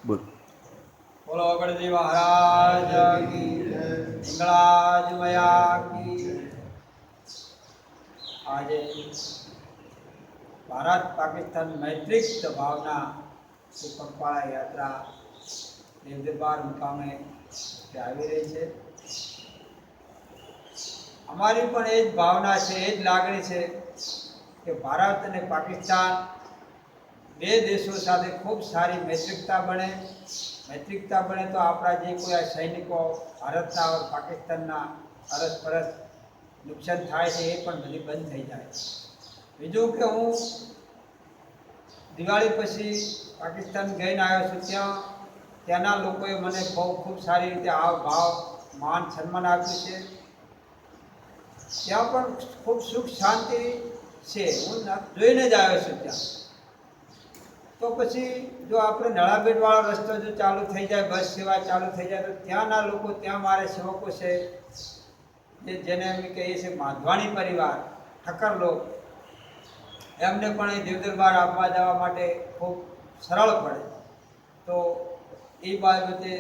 બોલો. બોલો ગણજી મહારાજ કી જય, હિંગળાજ મયા કી. આજે ભારત પાકિસ્તાન મૈત્રિક ભાવના પગપાળા યાત્રા દેવદરબાર મુકામે આવી રહી છે. અમારી પણ એ જ ભાવના છે, એ જ લાગણી છે કે ભારત અને પાકિસ્તાન બે દેશો સાથે ખૂબ સારી મૈત્રિકતા બને. મૈત્રિકતા બને તો આપણા જે કોઈ આ સૈનિકો ભારતના और પાકિસ્તાનના અરસપરસ નુકસાન થાય છે એ પણ બધી બંધ થઈ જાય. બીજું કે હું દિવાળી પછી પાકિસ્તાન ગઈને આવ્યો છું. ત્યાંના લોકોએ મને ખૂબ સારી રીતે આવ ભાવ માન સન્માન આપ્યું છે. ત્યાં પણ ખૂબ સુખ શાંતિ છે. હું જોઈને જ આવ્યો છું ત્યાં. તો પછી જો આપણે નળાબેટવાળો રસ્તો જો ચાલુ થઈ જાય, બસ સેવા ચાલુ થઈ જાય, તો ત્યાંના લોકો, ત્યાં મારે સેવકો છે જેને અમે કહીએ છીએ માધવાણી પરિવાર, ઠક્કર લોક, એમને પણ એ દેવદરબાર આવવા જવા માટે ખૂબ સરળ પડે. તો એ બાબતે